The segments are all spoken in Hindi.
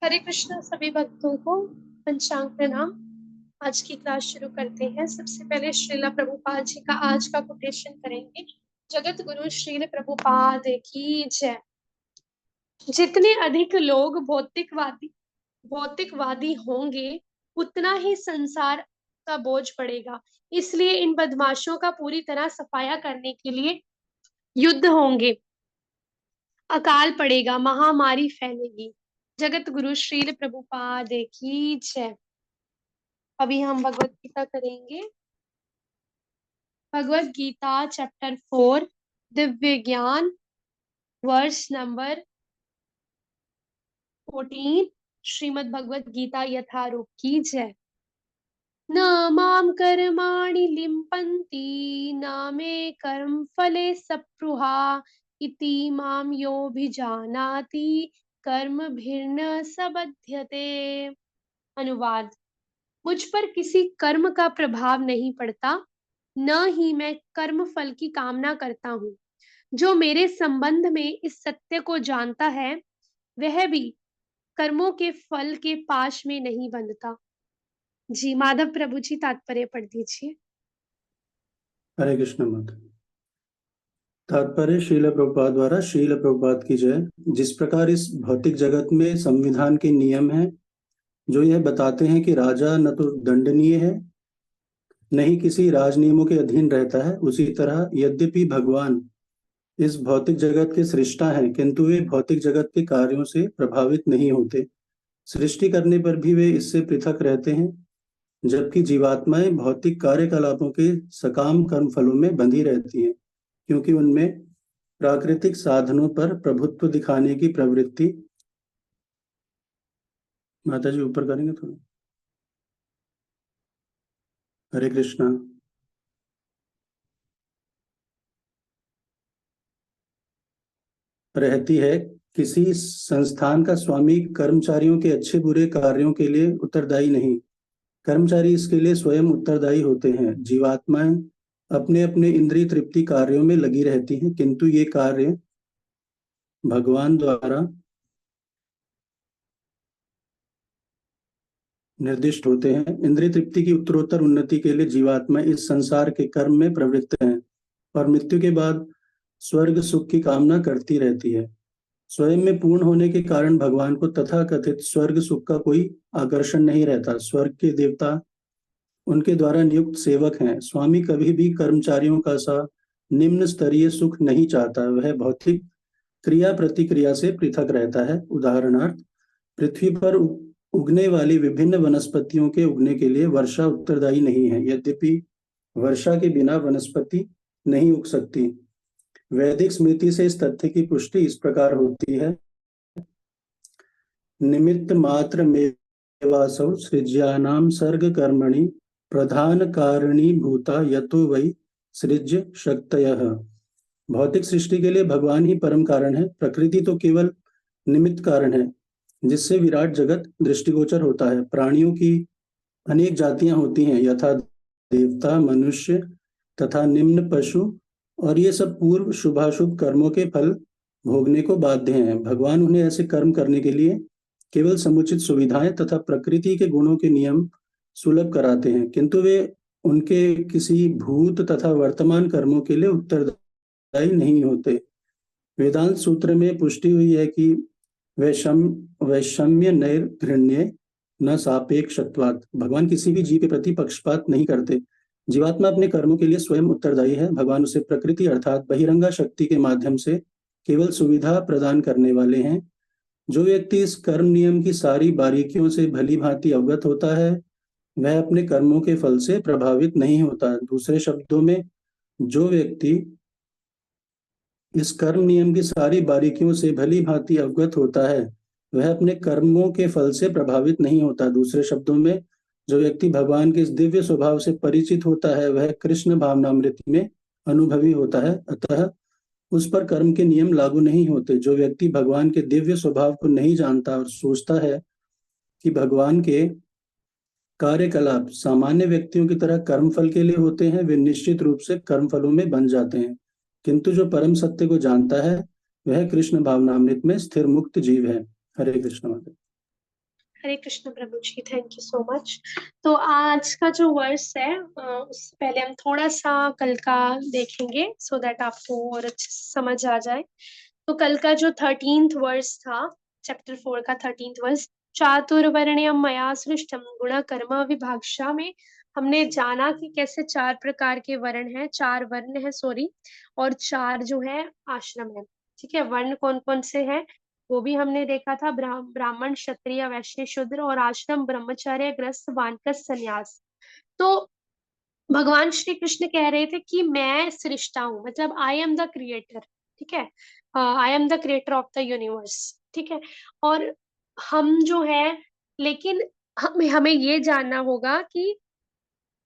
हरे कृष्णा सभी भक्तों को पंचांग प्रणाम। आज की क्लास शुरू करते हैं। सबसे पहले श्रीला प्रभुपाद जी का आज का कोटेशन करेंगे। जगत गुरु श्रील प्रभुपाद की जय। जितने अधिक लोग भौतिकवादी होंगे उतना ही संसार का बोझ बढ़ेगा। इसलिए इन बदमाशों का पूरी तरह सफाया करने के लिए युद्ध होंगे। अकाल पड़ेगा, महामारी फैलेगी। जगत गुरु श्रील प्रभुपाद की जय। अभी हम भगवत गीता करेंगे। भगवत गीता चैप्टर 4 दिव्य ज्ञान वर्स नंबर 14। श्रीमद् भगवत गीता यथारूप की जय। न माम कर्माणि लिम्पन्ति न मे कर्म फले सप्रुहा इति माम योऽभिजानाति कर्मभिर्न सबध्यते। अनुवाद। मुझ पर किसी कर्म का प्रभाव नहीं पड़ता, न ही मैं कर्म फल की कामना करता हूँ। जो मेरे संबंध में इस सत्य को जानता है वह भी कर्मों के फल के पाश में नहीं बंधता। जी माधव प्रभु जी तात्पर्य पढ़ दीजिए। हरे कृष्ण माता। तात्पर्य श्रील प्रभुपाद द्वारा। श्रील प्रभुपाद की जय। जिस प्रकार इस भौतिक जगत में संविधान के नियम हैं जो यह बताते हैं कि राजा न तो दंडनीय है न ही किसी राज नियमों के अधीन रहता है, उसी तरह यद्यपि भगवान इस भौतिक जगत के सृष्टा हैं किंतु वे भौतिक जगत के कार्यों से प्रभावित नहीं होते। सृष्टि करने पर भी वे इससे पृथक रहते हैं, जबकि जीवात्माएं भौतिक कार्यकलापों के सकाम कर्म फलों में बंधी रहती हैं, क्योंकि उनमें प्राकृतिक साधनों पर प्रभुत्व दिखाने की प्रवृत्ति। माता जी ऊपर करेंगे थोड़ा। हरे कृष्णा। रहती है। किसी संस्थान का स्वामी कर्मचारियों के अच्छे बुरे कार्यों के लिए उत्तरदायी नहीं, कर्मचारी इसके लिए स्वयं उत्तरदायी होते हैं। जीवात्माएं अपने अपने इंद्रिय तृप्ति कार्यों में लगी रहती हैं, किंतु ये कार्य भगवान द्वारा निर्दिष्ट होते हैं। इंद्रिय तृप्ति की उत्तरोत्तर उन्नति के लिए जीवात्मा इस संसार के कर्म में प्रवृत्त हैं और मृत्यु के बाद स्वर्ग सुख की कामना करती रहती है। स्वयं में पूर्ण होने के कारण भगवान को तथाकथित स्वर्ग सुख का कोई आकर्षण नहीं रहता। स्वर्ग के देवता उनके द्वारा नियुक्त सेवक हैं। स्वामी कभी भी कर्मचारियों का सा निम्न स्तरीय सुख नहीं चाहता। वह भौतिक क्रिया प्रतिक्रिया से पृथक रहता है। उदाहरणार्थ, पृथ्वी पर उगने वाली विभिन्न वनस्पतियों के उगने के लिए वर्षा उत्तरदायी नहीं है, यद्यपि वर्षा के बिना वनस्पति नहीं उग सकती। वैदिक स्मृति से इस तथ्य की पुष्टि इस प्रकार होती है। निमित्त मात्र मेवासौ सृज्यानाम सर्ग कर्मणि प्रधान कारणी भूता यतो वै सृज्य शक्तयः। भौतिक सृष्टि के लिए भगवान ही परम कारण है। प्रकृति तो केवल निमित्त कारण है जिससे विराट जगत दृष्टिगोचर होता है। प्राणियों की अनेक जातियां होती हैं, यथा देवता, मनुष्य तथा निम्न पशु, और ये सब पूर्व शुभाशुभ कर्मों के फल भोगने को बाध्य हैं। भगवान उन्हें ऐसे कर्म करने के लिए केवल समुचित सुविधाएं तथा प्रकृति के गुणों के नियम सुलभ कराते हैं, किंतु वे उनके किसी भूत तथा वर्तमान कर्मों के लिए उत्तरदायी नहीं होते। वेदांत सूत्र में पुष्टि हुई है कि वैषम्य नैर्घृण्य न सापेक्षत्वात्। भगवान किसी भी जीव के प्रति पक्षपात नहीं करते। जीवात्मा अपने कर्मों के लिए स्वयं उत्तरदायी है। भगवान उसे प्रकृति अर्थात बहिरंगा शक्ति के माध्यम से केवल सुविधा प्रदान करने वाले हैं। जो व्यक्ति इस कर्म नियम की सारी बारीकियों से भली भांति अवगत होता है वह अपने कर्मों के फल से प्रभावित नहीं होता। दूसरे शब्दों में, जो व्यक्ति इस कर्म नियम की सारी बारीकियों से भली भांति अवगत होता है वह अपने कर्मों के फल से प्रभावित नहीं होता। दूसरे शब्दों में, जो व्यक्ति भगवान के इस दिव्य स्वभाव से परिचित होता है वह कृष्ण भावनामृत में अनुभवी होता है, अतः उस पर कर्म के नियम लागू नहीं होते। जो व्यक्ति भगवान के दिव्य स्वभाव को नहीं जानता और सोचता है कि भगवान के कार्यकलाप सामान्य व्यक्तियों की तरह कर्मफल के लिए होते हैं, वे निश्चित रूप से कर्मफलों में बन जाते हैं। किंतु जो परम सत्य को जानता है वह कृष्ण भावनामृत में स्थिर मुक्त जीव है। हरे कृष्ण माता। हरे कृष्ण प्रभु जी, थैंक यू सो मच। तो आज का जो वर्स है उससे पहले हम थोड़ा सा कल का देखेंगे सो दैट आपको और अच्छे से समझ आ जाए। तो कल का जो 13th वर्स था, चैप्टर 4 का 13th वर्स, चातुर्वर्ण्यम मया सृष्टम गुण कर्म विभागशा में हमने जाना कि कैसे चार प्रकार के वर्ण हैं, चार वर्ण है सॉरी, और चार जो है आश्रम है। ठीक है, वर्ण कौन कौन से हैं वो भी हमने देखा था, ब्राह्मण क्षत्रिय वैश्य शूद्र, और आश्रम ब्रह्मचर्य गृहस्थ वानप्रस्थ संन्यास। तो भगवान श्री कृष्ण कह रहे थे कि मैं सृष्टा हूँ, मतलब आई एम द क्रिएटर। ठीक है, I am the creator of the universe. ठीक है, और हम जो है, लेकिन हमें हमें ये जानना होगा कि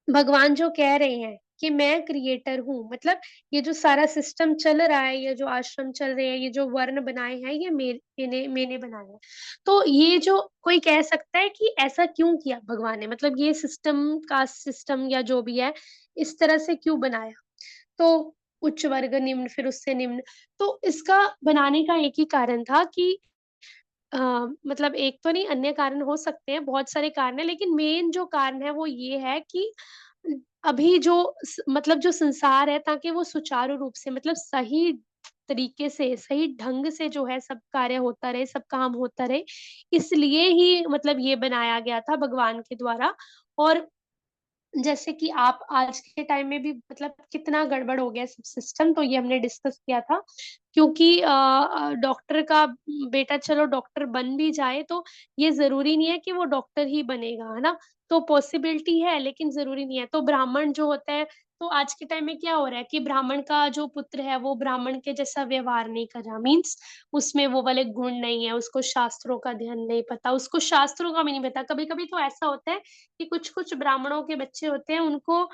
भगवान जो कह रहे हैं कि मैं क्रिएटर हूँ, मतलब ये जो सारा सिस्टम चल रहा है, ये जो आश्रम चल रहे हैं, ये जो वर्ण बनाए हैं, ये मैंने बनाए हैं। तो ये जो कोई कह सकता है कि ऐसा क्यों किया भगवान ने, मतलब ये सिस्टम, कास्ट सिस्टम या जो भी है, इस तरह से क्यों बनाया। तो उच्च वर्ग निम्न, फिर उससे निम्न। तो इसका बनाने का एक ही कारण था कि अ, मतलब एक तो नहीं, अन्य कारण हो सकते हैं, बहुत सारे कारण है, लेकिन मेन जो कारण है वो ये है कि अभी जो मतलब जो संसार है, ताकि वो सुचारू रूप से, मतलब सही तरीके से, सही ढंग से जो है सब कार्य होता रहे, सब काम होता रहे, इसलिए ही मतलब ये बनाया गया था भगवान के द्वारा। और जैसे कि आप आज के टाइम में भी मतलब कितना गड़बड़ हो गया सब सिस्टम, तो ये हमने डिस्कस किया था। क्योंकि डॉक्टर का बेटा चलो डॉक्टर बन भी जाए, तो ये जरूरी नहीं है कि वो डॉक्टर ही बनेगा, है ना। तो पॉसिबिलिटी है, लेकिन जरूरी नहीं है। तो ब्राह्मण जो होता है, तो आज के टाइम में क्या हो रहा है कि ब्राह्मण का जो पुत्र है वो ब्राह्मण के जैसा व्यवहार नहीं कर रहा, मीन्स उसमें वो वाले गुण नहीं है, उसको शास्त्रों का ध्यान नहीं पता, उसको शास्त्रों का भी नहीं पता। कभी कभी तो ऐसा होता है कि कुछ कुछ ब्राह्मणों के बच्चे होते हैं, उनको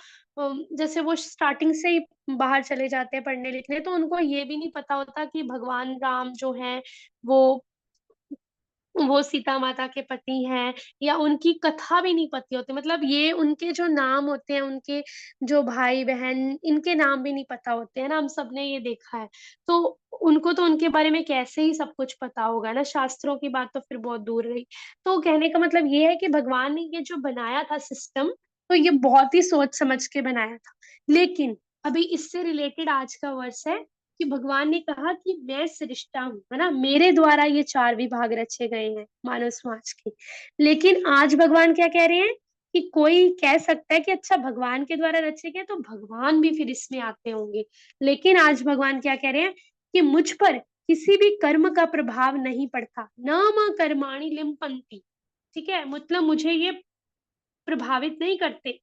जैसे वो स्टार्टिंग से ही बाहर चले जाते हैं पढ़ने लिखने, तो उनको ये भी नहीं पता होता कि भगवान राम जो है वो सीता माता के पति हैं, या उनकी कथा भी नहीं पता होती, मतलब ये उनके जो नाम होते हैं, उनके जो भाई बहन, इनके नाम भी नहीं पता होते हैं ना, हम सबने ये देखा है। तो उनको तो उनके बारे में कैसे ही सब कुछ पता होगा ना, शास्त्रों की बात तो फिर बहुत दूर रही। तो कहने का मतलब ये है कि भगवान ने ये जो बनाया था सिस्टम, तो ये बहुत ही सोच समझ के बनाया था। लेकिन अभी इससे रिलेटेड आज का वर्ष है कि भगवान ने कहा कि मैं सृष्टा हूँ, है ना, मेरे द्वारा ये चार विभाग रचे गए हैं मानव समाज के। लेकिन आज भगवान क्या कह रहे हैं कि कोई कह सकता है कि अच्छा भगवान के द्वारा रचे गए तो भगवान भी फिर इसमें आते होंगे। लेकिन आज भगवान क्या कह रहे हैं कि मुझ पर किसी भी कर्म का प्रभाव नहीं पड़ता, न मा कर्माणि लिम्पन्ति। ठीक है, मतलब मुझे ये प्रभावित नहीं करते,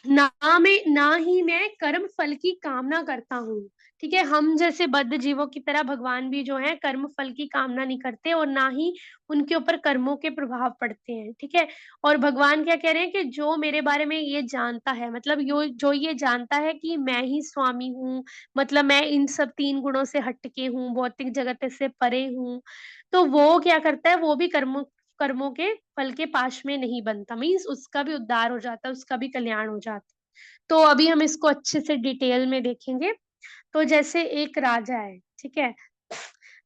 ना ही मैं कर्म फल की कामना करता हूँ। ठीक है, हम जैसे बद्ध जीवों की तरह भगवान भी जो है कर्म फल की कामना नहीं करते, और ना ही उनके ऊपर कर्मों के प्रभाव पड़ते हैं। ठीक है, और भगवान क्या कह रहे हैं कि जो मेरे बारे में ये जानता है, मतलब जो ये जानता है कि मैं ही स्वामी हूँ, मतलब मैं इन सब तीन गुणों से हटके हूँ, भौतिक जगत से परे हूँ, तो वो क्या करता है, वो भी कर्मों कर्मों के फल के पाश में नहीं बनता, मीन्स उसका भी उद्धार हो जाता है, उसका भी कल्याण हो जाता है। तो अभी हम इसको अच्छे से डिटेल में देखेंगे। तो जैसे एक राजा है, ठीक है,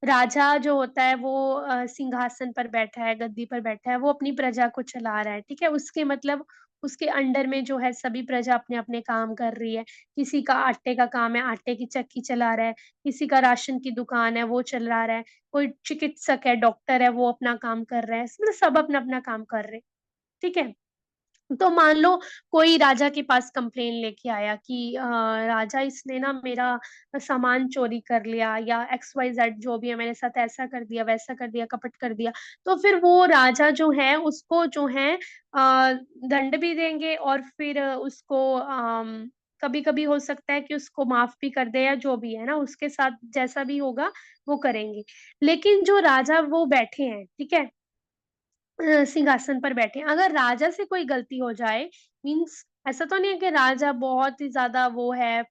राजा जो होता है वो सिंहासन पर बैठा है, गद्दी पर बैठा है, वो अपनी प्रजा को चला रहा है। ठीक है, उसके मतलब उसके अंडर में जो है सभी प्रजा अपने अपने काम कर रही है। किसी का आटे का काम है, आटे की चक्की चला रहा है, किसी का राशन की दुकान है, वो चला रहा है, कोई चिकित्सक है, डॉक्टर है, वो अपना काम कर रहा है, मतलब सब अपना अपना काम कर रहे हैं। ठीक है, तो मान लो कोई राजा के पास कंप्लेन लेके आया कि राजा इसने ना मेरा सामान चोरी कर लिया, या एक्स वाई जेड जो भी है मेरे साथ ऐसा कर दिया, वैसा कर दिया, कपट कर दिया। तो फिर वो राजा जो है उसको जो है दंड भी देंगे, और फिर उसको कभी कभी हो सकता है कि उसको माफ भी कर दे, या जो भी है ना उसके साथ जैसा भी होगा वो करेंगे। लेकिन जो राजा वो बैठे हैं, ठीक है, सिंहासन पर बैठे हैं, अगर राजा से कोई गलती हो जाए, मीन्स ऐसा तो नहीं है कि राजा बहुत ही ज्यादा वो है,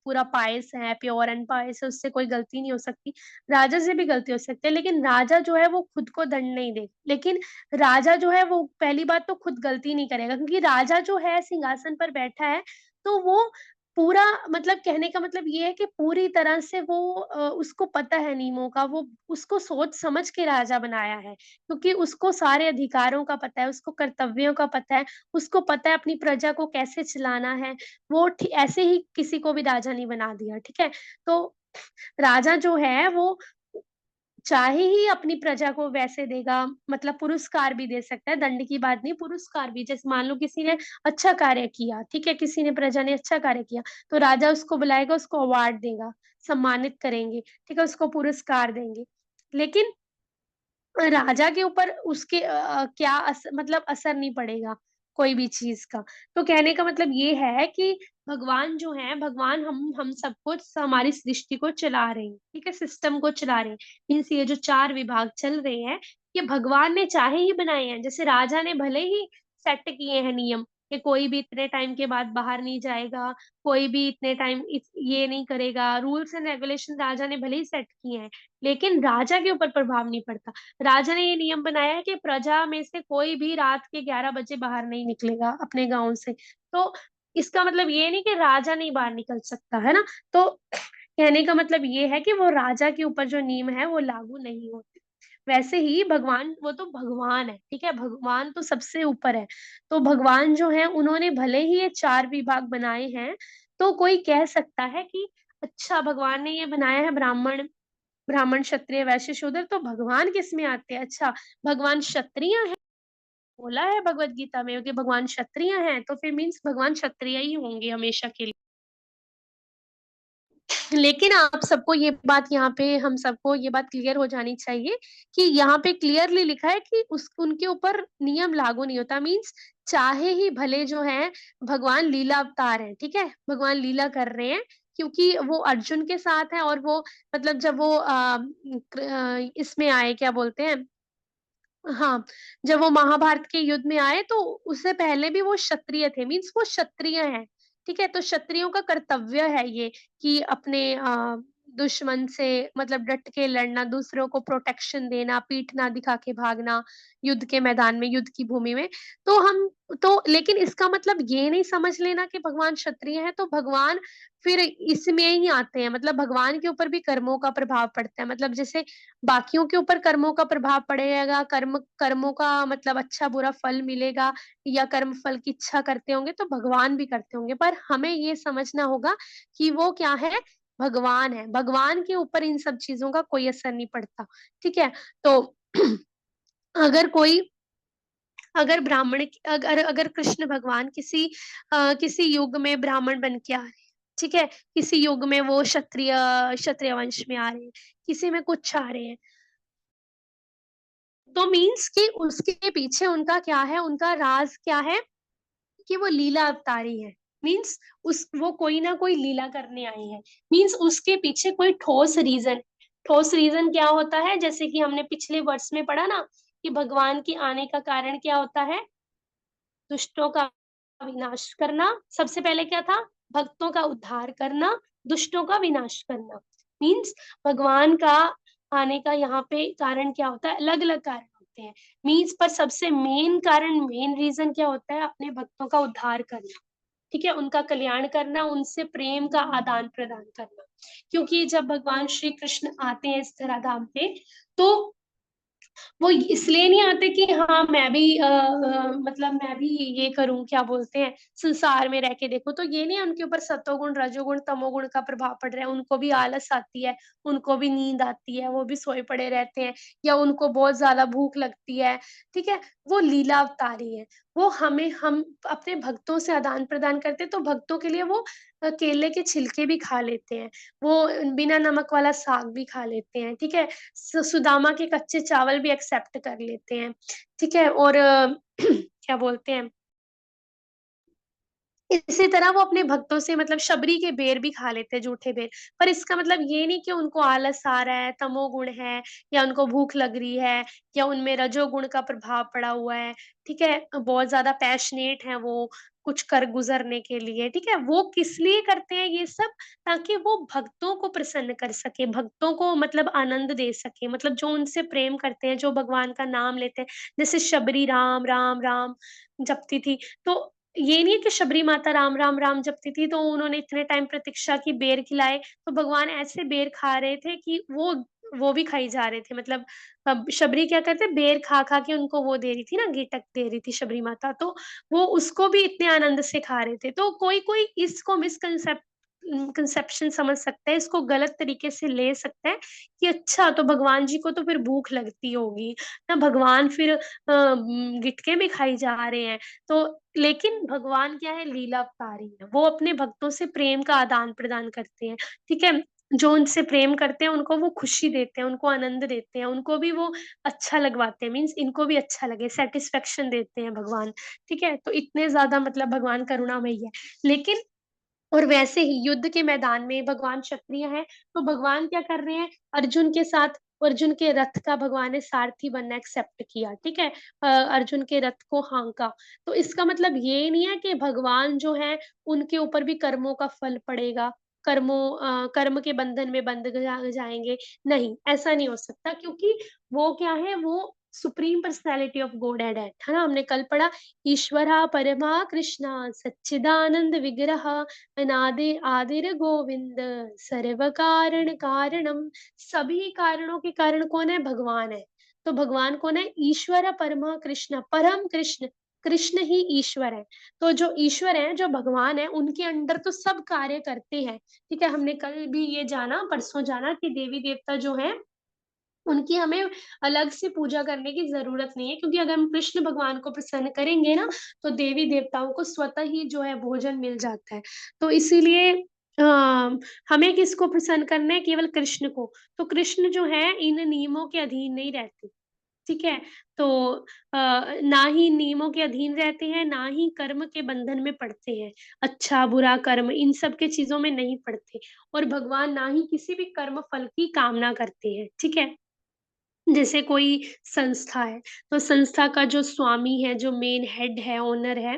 पूरा पायस है, प्योर एंड पायस है, उससे कोई गलती नहीं हो सकती, राजा से भी गलती हो सकती है, लेकिन राजा जो है वो खुद को दंड नहीं दे, लेकिन राजा जो है वो पहली बात तो खुद गलती नहीं करेगा, क्योंकि राजा जो है सिंहासन पर बैठा है, तो वो पूरा मतलब कहने का मतलब ये है कि पूरी तरह से वो उसको पता है नियमों का, वो उसको सोच समझ के राजा बनाया है, क्योंकि उसको सारे अधिकारों का पता है, उसको कर्तव्यों का पता है, उसको पता है अपनी प्रजा को कैसे चलाना है। वो ऐसे ही किसी को भी राजा नहीं बना दिया, ठीक है? तो राजा जो है वो चाहे ही अपनी प्रजा को वैसे देगा, मतलब पुरस्कार भी दे सकता है, दंड की बात नहीं, पुरस्कार भी। जैसे मान लो किसी ने अच्छा कार्य किया, ठीक है, किसी ने प्रजा ने अच्छा कार्य किया, तो राजा उसको बुलाएगा, उसको अवार्ड देगा, सम्मानित करेंगे, ठीक है, उसको पुरस्कार देंगे। लेकिन राजा के ऊपर उसके क्या मतलब असर नहीं पड़ेगा कोई भी चीज का। तो कहने का मतलब ये है कि भगवान जो है, भगवान हम सबको, हमारी सृष्टि को चला रहे हैं, ठीक है, सिस्टम को चला रहे हैं। मीन्स ये जो चार विभाग चल रहे हैं, ये भगवान ने चाहे ही बनाए हैं। जैसे राजा ने भले ही सेट किए हैं नियम कि कोई भी इतने टाइम के बाद बाहर नहीं जाएगा, कोई भी इतने टाइम ये नहीं करेगा, रूल्स एंड रेगुलेशन राजा ने भले ही सेट किए हैं, लेकिन राजा के ऊपर प्रभाव नहीं पड़ता। राजा ने ये नियम बनाया है कि प्रजा में से कोई भी रात के 11 बजे बाहर नहीं निकलेगा अपने गांव से। तो इसका मतलब ये नहीं कि राजा नहीं बाहर निकल सकता, है ना? तो कहने का मतलब ये है कि वो राजा के ऊपर जो नियम है वो लागू नहीं होते। वैसे ही भगवान, वो तो भगवान है, ठीक है, भगवान तो सबसे ऊपर है। तो भगवान जो है उन्होंने भले ही ये चार विभाग बनाए हैं, तो कोई कह सकता है कि अच्छा भगवान ने ये बनाया है ब्राह्मण, ब्राह्मण क्षत्रिय वैश्य शूद्र, तो भगवान किस में आते हैं? अच्छा, भगवान क्षत्रिय है, बोला है भगवत गीता में कि भगवान क्षत्रिय हैं, तो फिर मीन्स भगवान क्षत्रिय ही होंगे हमेशा के लिए। लेकिन आप सबको ये बात, यहाँ पे हम सबको ये बात क्लियर हो जानी चाहिए कि यहाँ पे क्लियरली लिखा है कि उस उनके ऊपर नियम लागू नहीं होता। मीन्स चाहे ही भले जो है भगवान लीला अवतार है, ठीक है, भगवान लीला कर रहे हैं, क्योंकि वो अर्जुन के साथ है। और वो मतलब जब वो इसमें आए, क्या बोलते हैं, हाँ, जब वो महाभारत के युद्ध में आए तो उससे पहले भी वो क्षत्रिय थे, मीन्स वो क्षत्रिय हैं, ठीक है। तो क्षत्रियों का कर्तव्य है ये कि अपने दुश्मन से मतलब डट के लड़ना, दूसरों को प्रोटेक्शन देना, पीठ ना दिखा के भागना युद्ध के मैदान में, युद्ध की भूमि में। तो हम तो लेकिन इसका मतलब ये नहीं समझ लेना कि भगवान क्षत्रिय है तो भगवान फिर इसमें ही आते हैं। मतलब भगवान के ऊपर भी कर्मों का प्रभाव पड़ता है। मतलब जैसे बाकियों के ऊपर कर्मों का प्रभाव पड़ेगा, कर्मों का मतलब अच्छा बुरा फल मिलेगा, या कर्म फल की इच्छा करते होंगे तो भगवान भी करते होंगे, पर हमें ये समझना होगा कि वो क्या है, भगवान है। भगवान के ऊपर इन सब चीजों का कोई असर नहीं पड़ता, ठीक है। तो अगर कोई, अगर ब्राह्मण, अगर अगर कृष्ण भगवान किसी युग में ब्राह्मण बन के आ रहे हैं, ठीक है, किसी युग में वो क्षत्रिय क्षत्रिय वंश में आ रहे हैं, किसी में कुछ आ रहे हैं, तो मीन्स कि उसके पीछे उनका क्या है, उनका राज क्या है, कि वो लीला अवतारी है। मीन्स उस वो कोई ना कोई लीला करने आए हैं। मीन्स उसके पीछे कोई ठोस रीजन, ठोस रीजन क्या होता है, जैसे कि हमने पिछले वर्ष में पढ़ा ना कि भगवान के आने का कारण क्या होता है, दुष्टों का विनाश करना। सबसे पहले क्या था, भक्तों का उद्धार करना, दुष्टों का विनाश करना। मीन्स भगवान का आने का यहाँ पे कारण क्या होता है, अलग अलग कारण होते हैं। मीन्स पर सबसे मेन कारण, मेन रीजन क्या होता है, अपने भक्तों का उद्धार करना, ठीक है, उनका कल्याण करना, उनसे प्रेम का आदान प्रदान करना। क्योंकि जब भगवान श्री कृष्ण आते हैं इस धराधाम पे, तो वो इसलिए नहीं आते कि हाँ मैं भी मतलब मैं भी ये करूं, क्या बोलते हैं, संसार में रह के देखो। तो ये नहीं है उनके ऊपर सतोगुण रजोगुण तमोगुण का प्रभाव पड़ रहा है, उनको भी आलस आती है, उनको भी नींद आती है, वो भी सोए पड़े रहते हैं, या उनको बहुत ज्यादा भूख लगती है, ठीक है। वो लीला अवतारी है। वो हमें, हम अपने भक्तों से आदान प्रदान करते हैं, तो भक्तों के लिए वो केले के छिलके भी खा लेते हैं, वो बिना नमक वाला साग भी खा लेते हैं, ठीक है, सुदामा के कच्चे चावल भी एक्सेप्ट कर लेते हैं, ठीक है। और क्या बोलते हैं, इसी तरह वो अपने भक्तों से मतलब शबरी के बेर भी खा लेते हैं, जूठे बेर। पर इसका मतलब ये नहीं कि उनको आलस आ रहा है, तमोगुण है, या उनको भूख लग रही है, या उनमें रजोगुण का प्रभाव पड़ा हुआ है, ठीक है, बहुत ज्यादा पैशनेट है वो कुछ कर गुजरने के लिए, ठीक है। वो किस लिए करते हैं ये सब, ताकि वो भक्तों को प्रसन्न कर सके, भक्तों को मतलब आनंद दे सके, मतलब जो उनसे प्रेम करते हैं, जो भगवान का नाम लेते हैं। जैसे शबरी राम राम राम जपती थी, तो ये नहीं है कि शबरी माता राम राम राम जपती थी तो उन्होंने इतने टाइम प्रतीक्षा की, बेर खिलाए, तो भगवान ऐसे बेर खा रहे थे कि वो भी खाई जा रहे थे। मतलब अब शबरी क्या करते, बेर खा खा के उनको वो दे रही थी ना, गीटक दे रही थी शबरी माता, तो वो उसको भी इतने आनंद से खा रहे थे। तो कोई कोई इसको कंसेप्शन समझ सकता है, इसको गलत तरीके से ले सकता है कि अच्छा तो भगवान जी को तो फिर भूख लगती होगी ना, भगवान फिर गिटके में खाई जा रहे हैं। तो लेकिन भगवान क्या है, लीला अवतारी है, वो अपने भक्तों से प्रेम का आदान प्रदान करते हैं। ठीक है, जो उनसे प्रेम करते हैं उनको वो खुशी देते हैं, उनको आनंद देते हैं, उनको भी वो अच्छा लगवाते हैं, मीन्स इनको भी अच्छा लगे, सेटिस्फेक्शन देते हैं भगवान। ठीक है, तो इतने ज्यादा मतलब भगवान करुणामयी है। लेकिन और वैसे ही युद्ध के मैदान में भगवान क्षत्रिय हैं, तो भगवान क्या कर रहे हैं, अर्जुन के साथ, अर्जुन के रथ का भगवान ने सारथी बनना एक्सेप्ट किया। ठीक है, अर्जुन के रथ को हाँका। तो इसका मतलब ये नहीं है कि भगवान जो है उनके ऊपर भी कर्मों का फल पड़ेगा, कर्म के बंधन में जाएंगे। नहीं, ऐसा नहीं हो सकता, क्योंकि वो क्या है, वो supreme personality of God and है ना, हमने कल पढ़ा, ईश्वरा परमा कृष्णा सच्चिदानंद विग्रह अनादि आदिर गोविंद सर्व कारण कारणम। सभी कारणों के कारण कौन है, भगवान है। तो भगवान कौन है, ईश्वर परमा कृष्ण, परम कृष्ण, कृष्ण ही ईश्वर है। तो जो ईश्वर है, जो भगवान है, उनके अंडर तो सब कार्य करते हैं। ठीक है, हमने कल भी ये जाना, परसों जाना कि देवी देवता जो है उनकी हमें अलग से पूजा करने की जरूरत नहीं है, क्योंकि अगर हम कृष्ण भगवान को प्रसन्न करेंगे ना, तो देवी देवताओं को स्वतः ही जो है भोजन मिल जाता है। तो इसीलिए हमें किसको प्रसन्न करना है, केवल कृष्ण को। तो कृष्ण जो है इन नियमों के अधीन नहीं रहते। ठीक है, तो ना ही नियमों के अधीन रहते हैं, ना ही कर्म के बंधन में पड़ते हैं, अच्छा बुरा कर्म इन सब के चीजों में नहीं पड़ते। और भगवान ना ही किसी भी कर्म फल की कामना करते हैं। ठीक है, जैसे कोई संस्था है, तो संस्था का जो स्वामी है, जो मेन हेड है, ओनर है,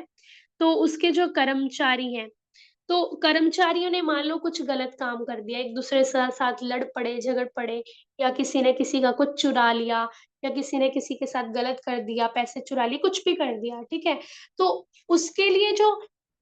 तो उसके जो कर्मचारी हैं, तो कर्मचारियों ने मान लो कुछ गलत काम कर दिया, एक दूसरे के साथ लड़ पड़े, झगड़ पड़े, या किसी ने किसी का कुछ चुरा लिया, या किसी ने किसी के साथ गलत कर दिया, पैसे चुरा लिए, कुछ भी कर दिया। ठीक है, तो उसके लिए जो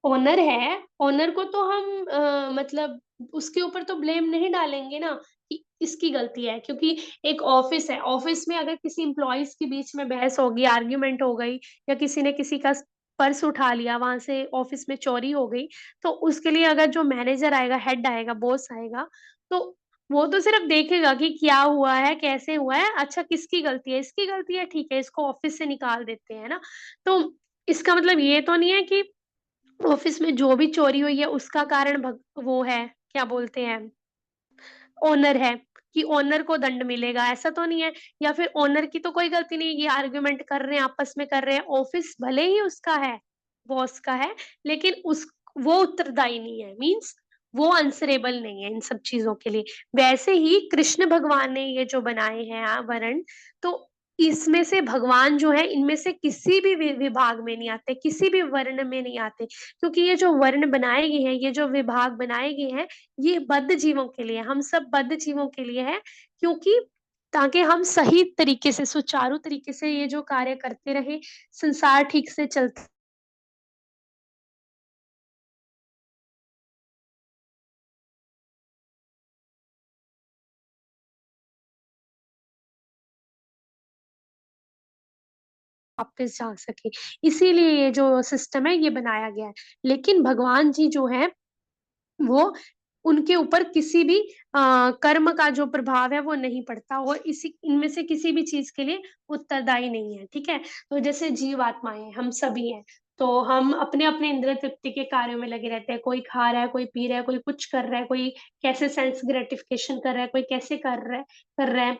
ओनर है, ओनर को तो हम मतलब उसके ऊपर तो ब्लेम नहीं डालेंगे ना कि इसकी गलती है, क्योंकि एक ऑफिस है, ऑफिस में अगर किसी इंप्लॉइज के बीच में बहस होगी, आर्ग्यूमेंट हो गई, या किसी ने किसी का पर्स उठा लिया, वहां से ऑफिस में चोरी हो गई, तो उसके लिए अगर जो मैनेजर आएगा, हेड आएगा, बॉस आएगा, तो वो तो सिर्फ देखेगा कि क्या हुआ है, कैसे हुआ है, अच्छा किसकी गलती है, इसकी गलती है, ठीक है, इसको ऑफिस से निकाल देते हैं ना। तो इसका मतलब ये तो नहीं है कि ऑफिस में जो भी चोरी हुई है उसका कारण वो है, क्या बोलते हैं, ओनर है, कि ओनर को दंड मिलेगा, ऐसा तो नहीं है। या फिर ओनर की तो कोई गलती नहीं है, ये आर्ग्यूमेंट कर रहे हैं, आपस में कर रहे हैं, ऑफिस भले ही उसका है, बॉस का है, लेकिन उस वो उत्तरदायी नहीं है, मीन्स वो आंसरेबल नहीं है इन सब चीजों के लिए। वैसे ही कृष्ण भगवान ने ये जो बनाए हैं वर्ण, तो इसमें से भगवान जो है इनमें से किसी भी विभाग में नहीं आते, किसी भी वर्ण में नहीं आते, क्योंकि ये जो वर्ण बनाए गए हैं, ये जो विभाग बनाए गए हैं, ये बद्ध जीवों के लिए, हम सब बद्ध जीवों के लिए है, क्योंकि ताकि हम सही तरीके से, सुचारू तरीके से ये जो कार्य करते रहे, संसार ठीक से चलता वापस जा सके। इसीलिए ये जो सिस्टम है ये बनाया गया है। लेकिन भगवान जी जो है वो, उनके ऊपर किसी भी कर्म का जो प्रभाव है वो नहीं पड़ता, और इसी इनमें से किसी भी चीज के लिए उत्तरदायी नहीं है। ठीक है, तो जैसे जीव आत्माएं हैं, हम सभी हैं, तो हम अपने अपने इंद्रिय तृप्ति के कार्यों में लगे रहते हैं, कोई खा रहा है, कोई पी रहा है, कोई कुछ कर रहा है, कोई कैसे सेंस ग्रेटिफिकेशन कर रहा है, कोई कैसे कर रहा है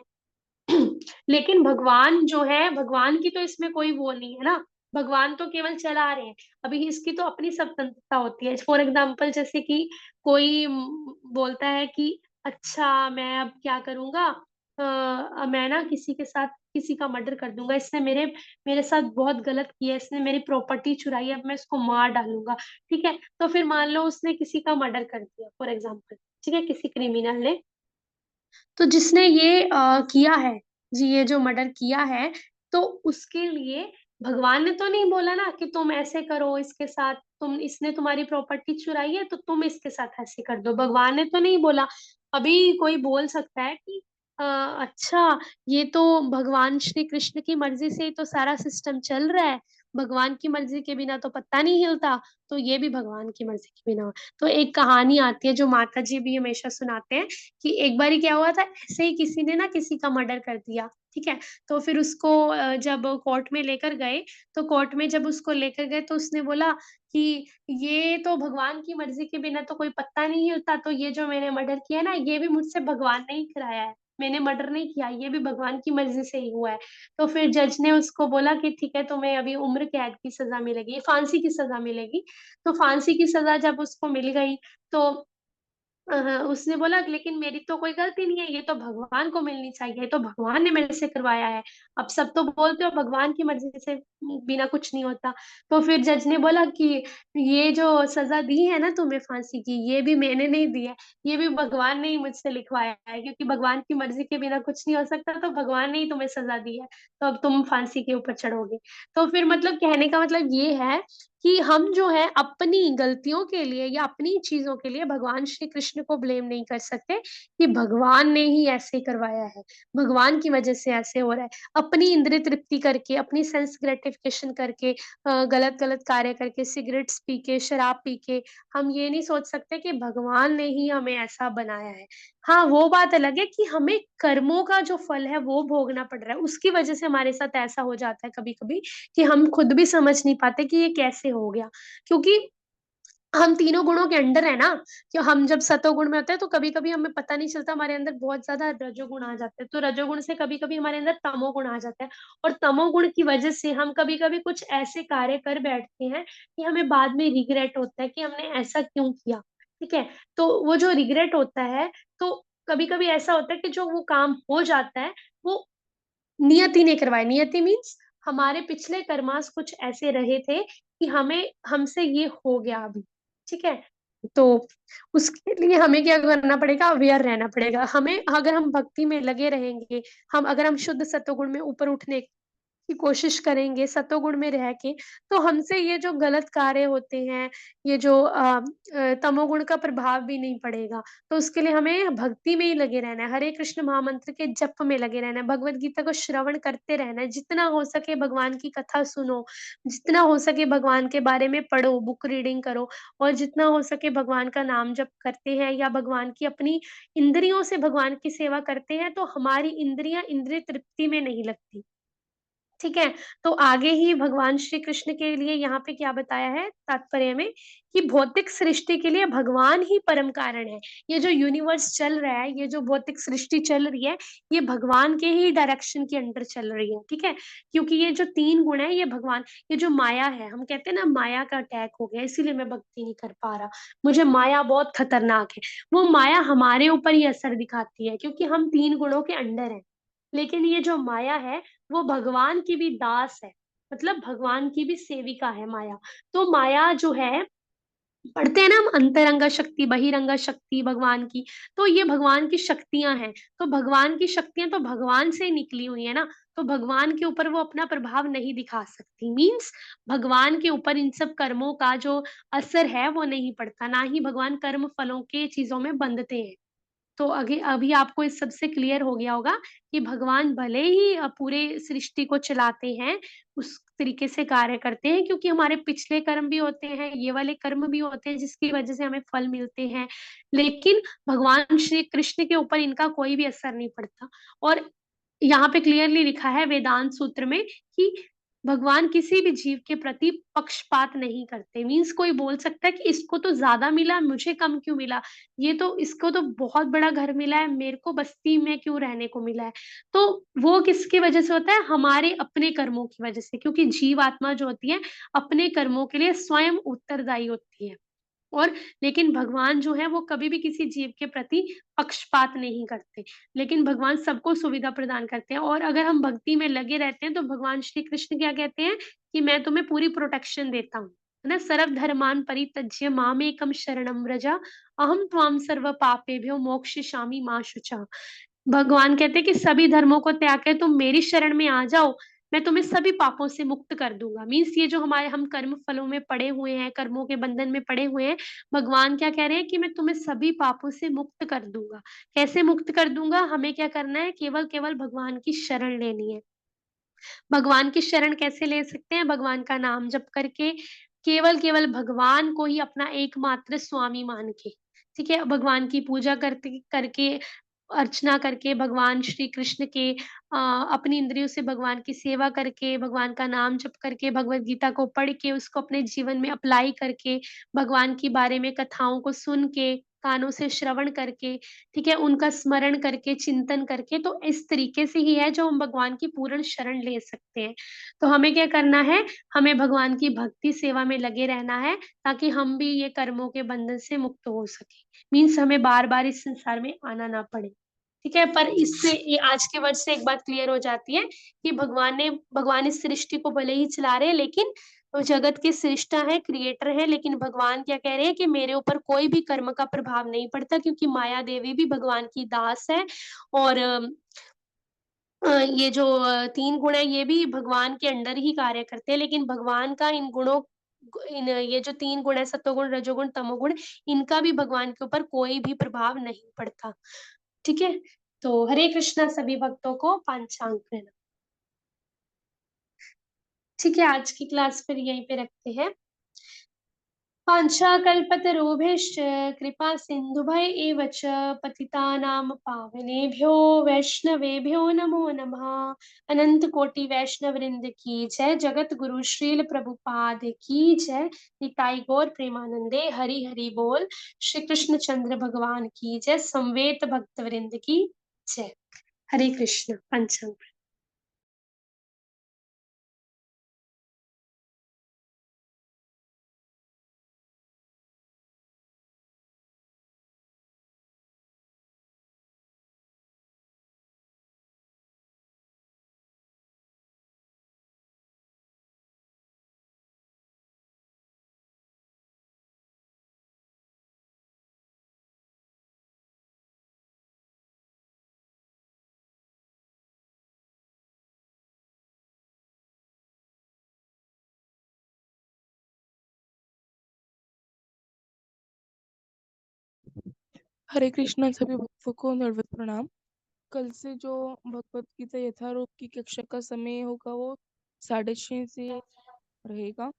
लेकिन भगवान जो है, भगवान की तो इसमें कोई वो नहीं है ना, भगवान तो केवल चला रहे हैं। अभी इसकी तो अपनी स्वतंत्रता होती है, फॉर एग्जाम्पल जैसे कि कोई बोलता है कि अच्छा मैं अब क्या करूंगा, मैं ना किसी के साथ किसी का मर्डर कर दूंगा, इसने मेरे मेरे साथ बहुत गलत किया है, इसने मेरी प्रॉपर्टी चुराई है, अब मैं इसको मार डालूंगा। ठीक है, तो फिर मान लो उसने किसी का मर्डर कर दिया, फॉर एग्जाम्पल, ठीक है, किसी क्रिमिनल ने, तो जिसने ये किया है, जी ये जो मर्डर किया है, तो उसके लिए भगवान ने तो नहीं बोला ना कि तुम ऐसे करो इसके साथ, इसने तुम्हारी प्रॉपर्टी चुराई है तो तुम इसके साथ ऐसे कर दो। भगवान ने तो नहीं बोला। अभी कोई बोल सकता है कि अच्छा, ये तो भगवान श्री कृष्ण की मर्जी से ही तो सारा सिस्टम चल रहा है, भगवान की मर्जी के बिना तो पत्ता नहीं हिलता, तो ये भी भगवान की मर्जी के बिना। तो एक कहानी आती है जो माता जी भी हमेशा सुनाते हैं कि एक बारी क्या हुआ था, ऐसे ही किसी ने ना किसी का मर्डर कर दिया। ठीक है। तो फिर उसको जब कोर्ट में लेकर गए, तो कोर्ट में जब उसको लेकर गए तो उसने बोला कि ये तो भगवान की मर्जी के बिना तो कोई पत्ता नहीं हिलता, तो ये जो मैंने मर्डर किया है ना, ये भी मुझसे भगवान ने ही कराया है, मैंने मर्डर नहीं किया, ये भी भगवान की मर्जी से ही हुआ है। तो फिर जज ने उसको बोला कि ठीक है, तुम्हें अभी उम्र कैद की सजा मिलेगी, फांसी की सजा मिलेगी। तो फांसी की सजा जब उसको मिल गई, तो उसने बोला लेकिन मेरी तो कोई गलती नहीं है, ये तो भगवान को मिलनी चाहिए, ये तो भगवान ने मेरे से करवाया है। अब सब तो बोलते हो भगवान की मर्जी से बिना कुछ नहीं होता। तो फिर जज ने बोला कि ये जो सजा दी है ना तुम्हें फांसी की, ये भी मैंने नहीं दी है, ये भी भगवान ने ही मुझसे लिखवाया है, क्योंकि भगवान की मर्जी के बिना कुछ नहीं हो सकता, तो भगवान ने ही तुम्हें सजा दी है, तो अब तुम फांसी के ऊपर चढ़ोगे। तो फिर मतलब कहने का मतलब ये है कि हम जो है अपनी गलतियों के लिए या अपनी चीजों के लिए भगवान श्री कृष्ण को ब्लेम नहीं कर सकते कि भगवान ने ही ऐसे करवाया है, भगवान की वजह से ऐसे हो रहा है। अपनी इंद्रिय तृप्ति करके, अपनी सेंस ग्रेटिफिकेशन करके, गलत गलत कार्य करके, सिगरेट्स पी के, शराब पी के, हम ये नहीं सोच सकते कि भगवान ने ही हमें ऐसा बनाया है। हाँ, वो बात अलग है कि हमें कर्मों का जो फल है वो भोगना पड़ रहा है, उसकी वजह से हमारे साथ ऐसा हो जाता है कभी कभी कि हम खुद भी समझ नहीं पाते कि ये कैसे हो गया। क्योंकि हम तीनों गुणों के अंडर है ना, कि हम जब सतोगुण में होते हैं तो कभी कभी हमें पता नहीं चलता, हमारे अंदर बहुत ज्यादा रजोगुण आ जाते हैं, तो रजोगुण से कभी कभी हमारे अंदर तमोगुण आ जाता है, और तमोगुण की वजह से हम कभी कभी कुछ ऐसे कार्य कर बैठते हैं कि हमें बाद में रिग्रेट होता है कि हमने ऐसा क्यों किया। ठीक है। तो वो जो रिग्रेट होता है, तो कभी कभी ऐसा होता है कि जो वो काम हो जाता है, वो नियति ने करवाए। नियति मीन्स हमारे पिछले कर्मास कुछ ऐसे रहे थे कि हमें हमसे ये हो गया अभी। ठीक है। तो उसके लिए हमें क्या करना पड़ेगा, अवेयर रहना पड़ेगा हमें। अगर हम भक्ति में लगे रहेंगे, अगर हम शुद्ध सत्वगुण में ऊपर उठने की कोशिश करेंगे सतोगुण में रह के, तो हमसे ये जो गलत कार्य होते हैं, ये जो तमोगुण का प्रभाव भी नहीं पड़ेगा। तो उसके लिए हमें भक्ति में ही लगे रहना है, हरे कृष्ण महामंत्र के जप में लगे रहना है, भगवत गीता को श्रवण करते रहना है, जितना हो सके भगवान की कथा सुनो, जितना हो सके भगवान के बारे में पढ़ो, बुक रीडिंग करो, और जितना हो सके भगवान का नाम जप करते हैं या भगवान की अपनी इंद्रियों से भगवान की सेवा करते हैं, तो हमारी इंद्रियां इंद्रिय तृप्ति में नहीं लगती। ठीक है। तो आगे ही भगवान श्री कृष्ण के लिए यहाँ पे क्या बताया है तात्पर्य में, कि भौतिक सृष्टि के लिए भगवान ही परम कारण है। ये जो यूनिवर्स चल रहा है, ये जो भौतिक सृष्टि चल रही है, ये भगवान के ही डायरेक्शन के अंडर चल रही है। ठीक है। क्योंकि ये जो तीन गुण है, ये भगवान, ये जो माया है, हम कहते हैं ना माया का अटैक हो गया इसीलिए मैं भक्ति नहीं कर पा रहा, मुझे माया बहुत खतरनाक है। वो माया हमारे ऊपर ही असर दिखाती है क्योंकि हम तीन गुणों के अंडर हैं। लेकिन ये जो माया है, वो भगवान की भी दास है, मतलब भगवान की भी सेविका है माया। तो माया जो है, पढ़ते हैं ना हम अंतरंगा शक्ति बहिरंगा शक्ति भगवान की, तो ये भगवान की शक्तियां हैं। तो भगवान की शक्तियां तो भगवान से निकली हुई है ना, तो भगवान के ऊपर वो अपना प्रभाव नहीं दिखा सकती, मीन्स भगवान के ऊपर इन सब कर्मों का जो असर है वो नहीं पड़ता, ना ही भगवान कर्म फलों के चीजों में बंधते हैं। तो अभी अभी आपको इस सबसे क्लियर हो गया होगा कि भगवान भले ही पूरे सृष्टि को चलाते हैं, उस तरीके से कार्य करते हैं, क्योंकि हमारे पिछले कर्म भी होते हैं, ये वाले कर्म भी होते हैं जिसकी वजह से हमें फल मिलते हैं। लेकिन भगवान श्री कृष्ण के ऊपर इनका कोई भी असर नहीं पड़ता। और यहाँ पे क्लियरली लिखा है वेदांत सूत्र में कि भगवान किसी भी जीव के प्रति पक्षपात नहीं करते, मीन्स कोई बोल सकता है कि इसको तो ज्यादा मिला, मुझे कम क्यों मिला, ये तो, इसको तो बहुत बड़ा घर मिला है, मेरे को बस्ती में क्यों रहने को मिला है। तो वो किसकी वजह से होता है, हमारे अपने कर्मों की वजह से, क्योंकि जीव आत्मा जो होती है अपने कर्मों के लिए स्वयं उत्तरदायी होती है। और लेकिन भगवान जो है वो कभी भी किसी जीव के प्रति पक्षपात नहीं करते, लेकिन भगवान सबको सुविधा प्रदान करते हैं। और अगर हम भक्ति में लगे रहते हैं तो भगवान श्री कृष्ण क्या कहते हैं कि मैं तुम्हें पूरी प्रोटेक्शन देता हूँ, है ना। सर्व धर्मान परित्यज्य मामेकम शरणम व्रजा, अहम त्वाम सर्व पापेभ्यो मोक्षयिष्यामि मा शुचा। भगवान कहते हैं कि सभी धर्मों को त्याग कर तुम मेरी शरण में आ जाओ, मैं तुम्हें सभी पापों से मुक्त कर दूंगा। मीन्स ये जो हम कर्म फलों में पड़े हुए हैं, कर्मों के बंधन में पड़े हुए हैं, भगवान क्या कह रहे हैं कि मैं तुम्हें सभी पापों से मुक्त कर दूंगा। कैसे मुक्त कर दूंगा? हमें क्या करना है? केवल केवल भगवान की शरण लेनी है। भगवान की शरण कैसे ले सकते हैं? भगवान का नाम जप करके, केवल केवल भगवान को ही अपना एकमात्र स्वामी मान के, ठीक है, भगवान की पूजा करते करके, अर्चना करके, भगवान श्री कृष्ण के अपनी इंद्रियों से भगवान की सेवा करके, भगवान का नाम जप करके, भगवत गीता को पढ़ के, उसको अपने जीवन में अप्लाई करके, भगवान के बारे में कथाओं को सुन के, कानों से श्रवण करके, ठीक है, उनका स्मरण करके, चिंतन करके, तो इस तरीके से ही है जो हम भगवान की पूर्ण शरण ले सकते हैं। तो हमें क्या करना है? हमें भगवान की भक्ति सेवा में लगे रहना है, ताकि हम भी ये कर्मों के बंधन से मुक्त हो सके। मीन्स हमें बार बार इस संसार में आना ना पड़े, ठीक है। पर इससे ये आज के वर्ड से एक बात क्लियर हो जाती है कि भगवान इस सृष्टि को भले ही चला रहे हैं, लेकिन वो जगत के सृष्टा है, क्रिएटर है, लेकिन भगवान क्या कह रहे हैं कि मेरे ऊपर कोई भी कर्म का प्रभाव नहीं पड़ता, क्योंकि माया देवी भी भगवान की दास है। और ये जो 3 गुण है, ये भी भगवान के अंडर ही कार्य करते हैं, लेकिन भगवान का इन गुणों इन ये जो 3 गुण है, सत्वगुण, रजोगुण, तमोगुण, इनका भी भगवान के ऊपर कोई भी प्रभाव नहीं पड़ता, ठीक है। तो हरे कृष्णा सभी भक्तों को पांचांग प्रणाम। ठीक है, आज की क्लास फिर यहीं पे रखते हैं। वाञ्छाकल्पतरुभ्यश्च कृपा सिन्धुभय एव च पतितानां पावनेभ्यो वैष्णवेभ्यो नमो नमः। अनंत कोटि वैष्णव वृंद की जय। जगत गुरु श्रील प्रभुपाद की जय। निताई गौर प्रेमानंदे हरि हरि बोल। श्री कृष्ण चंद्र भगवान की जय। संवेत भक्त वृंद की जय। हरे कृष्ण। पंचांग। हरे कृष्णा सभी भक्तों को दंडवत प्रणाम। कल से जो भगवत गीता यथारूप की कक्षा का समय होगा वो 6:30 से रहेगा।